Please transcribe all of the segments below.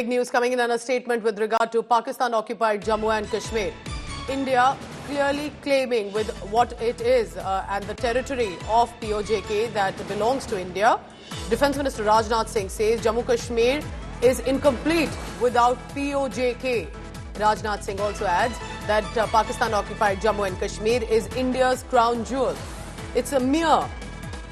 Big news coming in on a statement with regard to Pakistan-occupied Jammu and Kashmir. India clearly claiming with what it is and the territory of POJK that belongs to India. Defence Minister Rajnath Singh says Jammu Kashmir is incomplete without POJK. Rajnath Singh also adds that Pakistan-occupied Jammu and Kashmir is India's crown jewel. It's a mere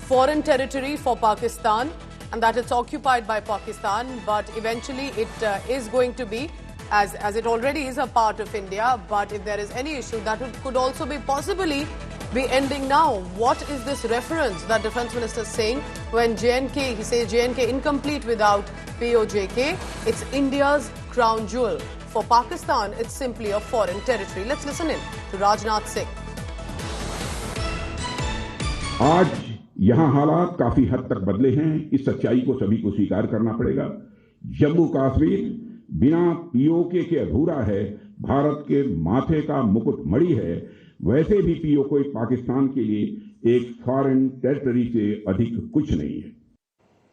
foreign territory for Pakistan, and that it's occupied by Pakistan, but eventually it is going to be, as it already is a part of India, but if there is any issue, that could also be possibly be ending now. What is this reference that Defence Minister is saying when JNK, he says JNK incomplete without POJK, it's India's crown jewel. For Pakistan, it's simply a foreign territory. Let's listen in to Rajnath Singh. आज यहाँ हालात काफी हद तक बदले हैं। इस सच्चाई को सभी को स्वीकार करना पड़ेगा। जम्मू कश्मीर बिना पीओके के अधूरा है, भारत के माथे का मुकुट मणि है। वैसे भी पीओके पाकिस्तान के लिए एक फॉरेन टेरिटरी से अधिक कुछ नहीं है।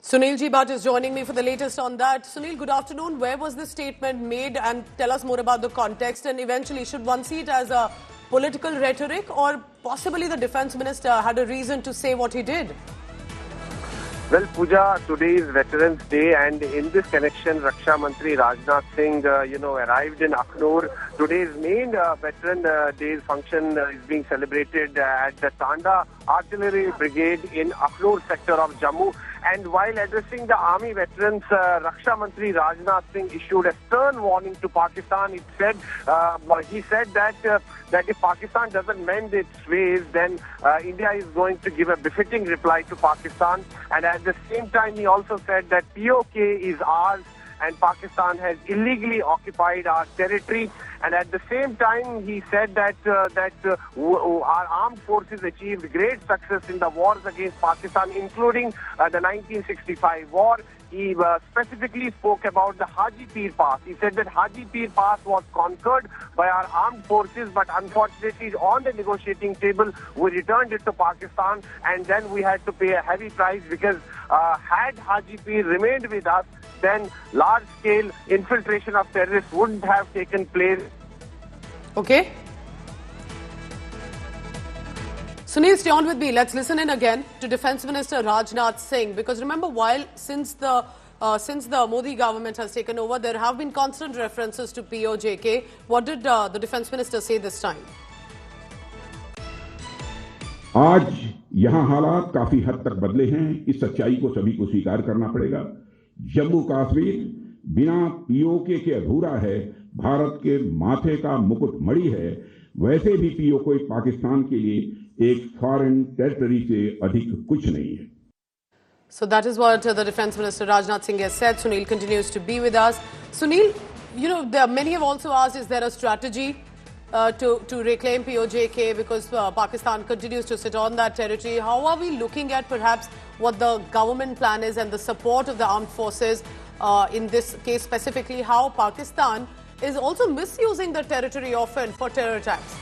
Sunil Ji Bhatt is joining me for the latest on that. Sunil, good afternoon. Where was this statement made, and tell us more about the context, and eventually should one see it as a political rhetoric, or possibly the Defence Minister had a reason to say what he did? Well, Pooja, today is Veterans Day, and in this connection, Raksha Mantri Rajnath Singh, arrived in Akhnur. Today's main Veteran Day function is being celebrated at the Tanda Artillery Brigade in Akhnur sector of Jammu. And while addressing the army veterans, Raksha Mantri Rajnath Singh issued a stern warning to Pakistan. He said that if Pakistan doesn't mend its ways, then India is going to give a befitting reply to Pakistan. And at the same time, he also said that POK is ours and Pakistan has illegally occupied our territory. And at the same time, he said that our armed forces achieved great success in the wars against Pakistan, including the 1965 war. He specifically spoke about the Haji Pir Pass. He said that Haji Pir Pass was conquered by our armed forces, but unfortunately on the negotiating table, we returned it to Pakistan, and then we had to pay a heavy price because had Haji Pir remained with us, then large-scale infiltration of terrorists wouldn't have taken place. Okay. Sunil, stay on with me. Let's listen in again to Defence Minister Rajnath Singh, because remember, since the Modi government has taken over, there have been constant references to POJK. What did the Defence Minister say this time? आज यहाँ हालात काफी हद तक बदले हैं। इस सच्चाई को सभी को स्वीकार करना पड़ेगा। जम्मू कश्मीर बिना पीओके के अधूरा है, भारत के माथे का मुकुट मणि है। वैसे भी पीओके पाकिस्तान के लिए एक फॉरेन टेरिटरी से अधिक कुछ नहीं है। So that is what the Defence Minister Rajnath Singh has said. Sunil continues to be with us. Sunil, many have also asked, is there a strategy to reclaim POJK, because Pakistan continues to sit on that territory? How are we looking at perhaps what the government plan is and the support of the armed forces in this case specifically, how Pakistan is also misusing the territory often for terror attacks?